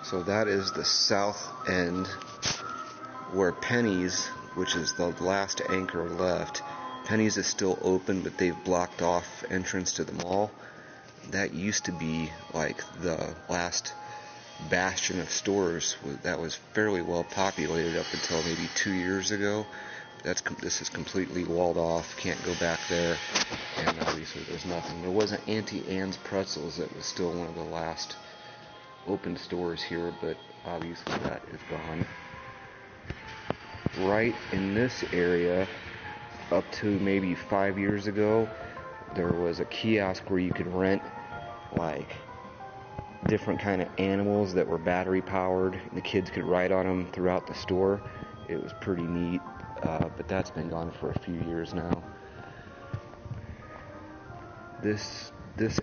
So that is the south end where Penny's, which is the last anchor left, Penny's is still open, but they've blocked off entrance to the mall. That used to be like the last bastion of stores that was fairly well populated up until maybe 2 years ago. This is completely walled off, can't go back there, and obviously there's nothing. There was an Auntie Anne's Pretzels that was still one of the last open stores here, but obviously that is gone. Right in this area, up to maybe 5 years ago, there was a kiosk where you could rent like different kind of animals that were battery powered, and the kids could ride on them throughout the store. It was pretty neat, but that's been gone for a few years now. This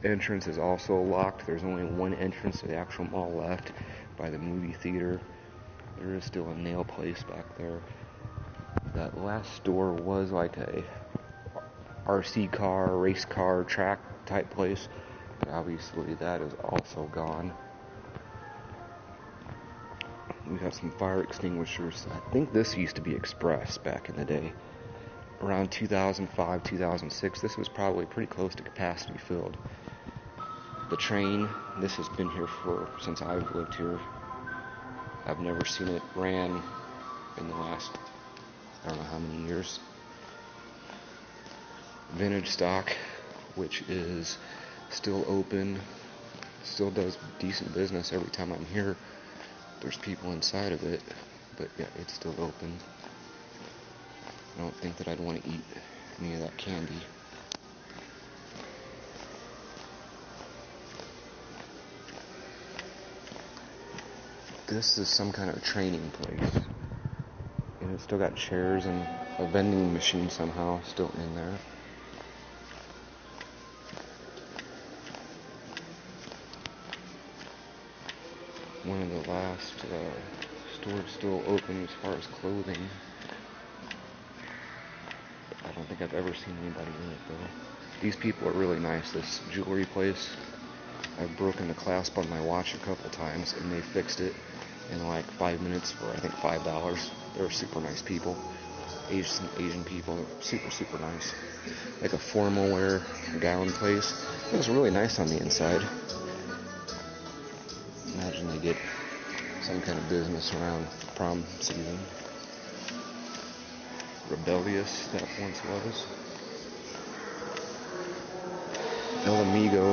entrance is also locked. There's only one entrance to the actual mall left, by the movie theater. There is still a nail place back there. That last store was like a RC car, race car, track type place, but obviously that is also gone. We got some fire extinguishers. I think this used to be Express back in the day. Around 2005, 2006, this was probably pretty close to capacity filled. The train, this has been here since I've lived here. I've never seen it ran in the last, I don't know how many years. Vintage Stock, which is still open, still does decent business every time I'm here. There's people inside of it, but yeah, it's still open. I don't think that I'd want to eat any of that candy. This is some kind of a training place. And it's still got chairs and a vending machine somehow still in there. One of the last stores still open as far as clothing. I don't think I've ever seen anybody in it though. These people are really nice. This jewelry place, I've broken the clasp on my watch a couple times and they fixed it in like 5 minutes for I think $5. They're super nice people. Asian people, super nice. Like a formal wear gown place. It was really nice on the inside. Imagine they get some kind of business around prom season. Rebellious that once was. El Amigo,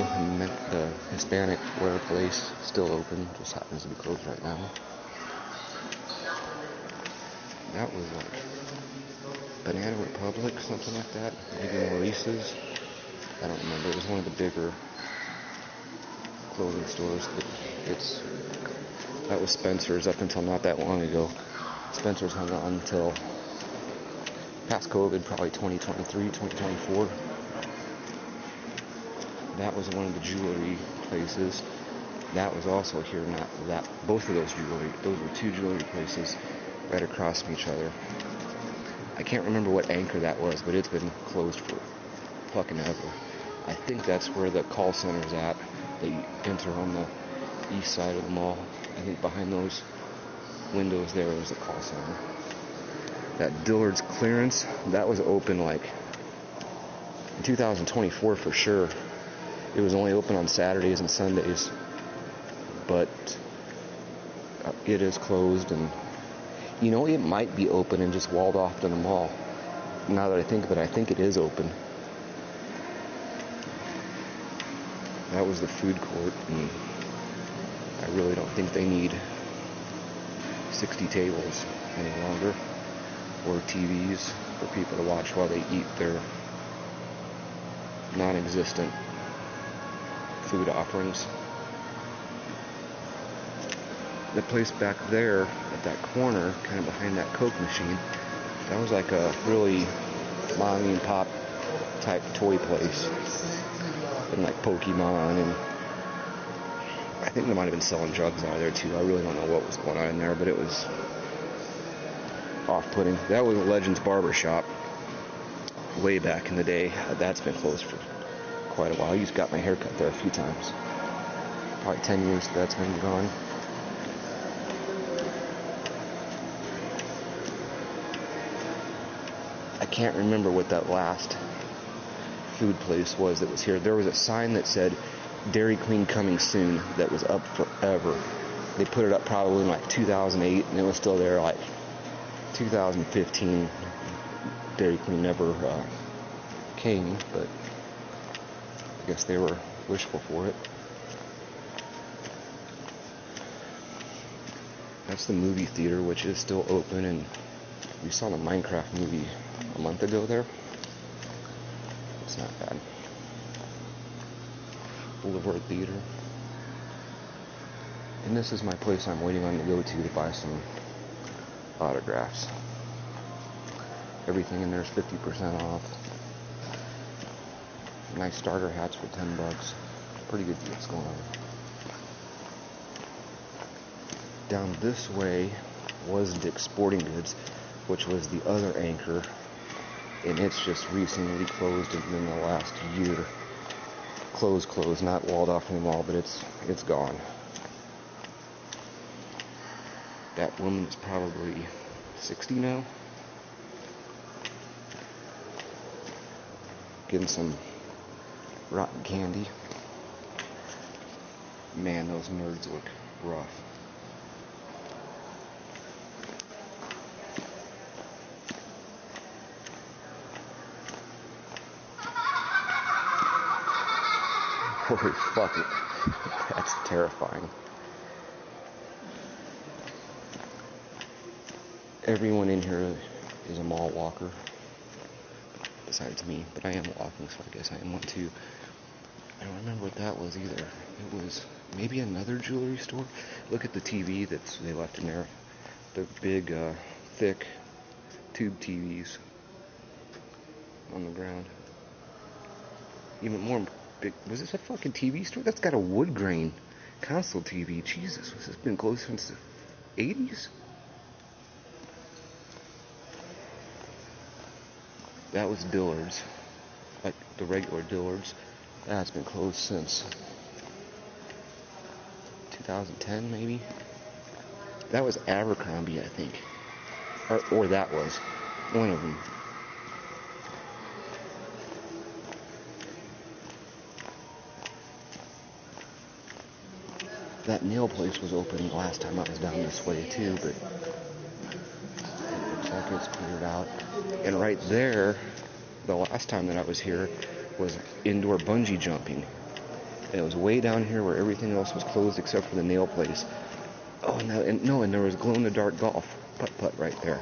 the Hispanic wear place, still open, just happens to be closed right now. That was like Banana Republic, something like that. Maybe Maurice's. I don't remember. It was one of the bigger clothing stores. That was Spencer's up until not that long ago. Spencer's hung on until past COVID, probably 2023, 2024. That was one of the jewelry places. That was also here, not that. Both of those were two jewelry places right across from each other. I can't remember what anchor that was, but it's been closed for fucking ever. I think that's where the call center's at. They enter on the east side of the mall. I think behind those windows there is a call center. That Dillard's clearance, that was open like in 2024 for sure. It was only open on Saturdays and Sundays, but it is closed, and you know, it might be open and just walled off to the mall. Now that I think of it, I think it is open. That was the food court, and I really don't think they need 60 tables any longer, or TVs for people to watch while they eat their non-existent food offerings. The place back there at that corner, kind of behind that Coke machine, that was like a really mommy and pop type toy place. And like Pokemon, and I think they might have been selling drugs out of there too. I really don't know what was going on in there, but it was off-putting. That was Legends Barber Shop way back in the day. That's been closed for quite a while. I used to got my hair cut there a few times. Probably 10 years that's been gone. can't remember what that last food place was that was here. There was a sign that said Dairy Queen coming soon that was up forever. They put it up probably in like 2008, and it was still there like 2015. Dairy Queen never came, but I guess they were wishful for it. That's the movie theater, which is still open, and we saw the Minecraft movie a month ago there. It's not bad. Boulevard Theater. And this is my place I'm waiting on to go to buy some autographs. Everything in there is 50% off. Nice starter hats for $10. Pretty good deals going on. Down this way was Dick's Sporting Goods, which was the other anchor, and it's just recently closed in the last year. Closed, not walled off anymore, but it's gone. That woman's probably 60 now. Getting some rotten candy. Man, those nerds look rough. Holy fuck it. That's terrifying. Everyone in here is a mall walker. Besides me, but I am walking, so I guess I am one too. I don't remember what that was either. It was maybe another jewelry store. Look at the TV that they left in there. The big, thick tube TVs on the ground. Even more big. Was this a fucking TV store? That's got a wood grain console TV. Jesus, has this been closed since the 80s? That was Dillard's, like the regular Dillard's. That's been closed since 2010, maybe. That was Abercrombie, I think, or that was one of them. That nail place was open the last time I was down this way too, but it looks like it's cleared out. And right there, the last time that I was here, was indoor bungee jumping. And it was way down here where everything else was closed except for the nail place. Oh, and there was glow-in-the-dark golf, putt-putt right there.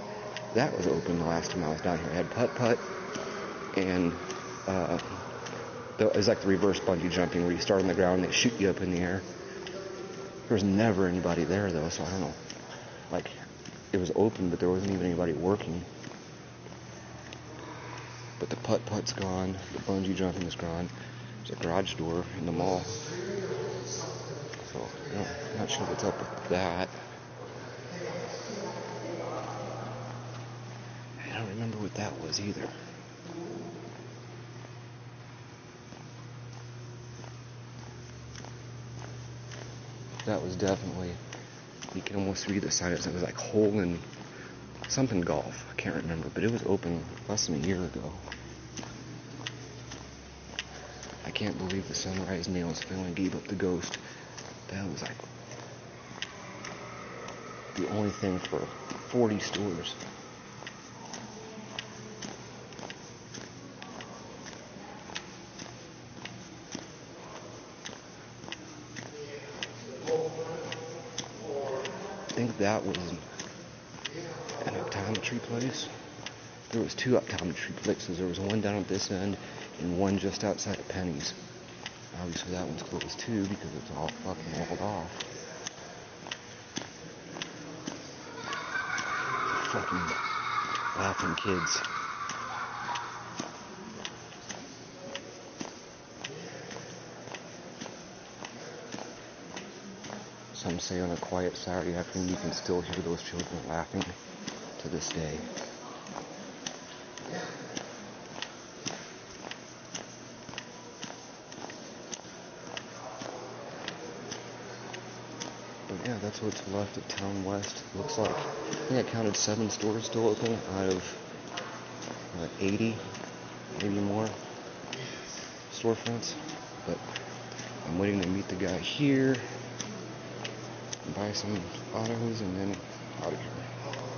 That was open the last time I was down here. It had putt-putt, and it was like the reverse bungee jumping where you start on the ground and they shoot you up in the air. There was never anybody there, though, so I don't know. Like, it was open, but there wasn't even anybody working. But the putt-putt's gone, the bungee jumping is gone. There's a garage door in the mall. So, I'm not sure what's up with that. I don't remember what that was either. That was definitely, you can almost read the sign. It was like hole in something golf. I can't remember, but it was open less than a year ago. I can't believe the Sunrise Nails finally gave up the ghost. That was like the only thing for 40 stores. I think that was an optometry place. There was two optometry places. There was one down at this end and one just outside of Penny's. Obviously that one's closed too because it's all fucking walled off. Fucking laughing kids. Some say on a quiet Saturday afternoon you can still hear those children laughing to this day. But yeah, that's what's left of Towne West. Looks like, I think I counted 7 stores still open out of We're at 80, maybe more storefronts. But I'm waiting to meet the guy here, buy some autos, and then out of here.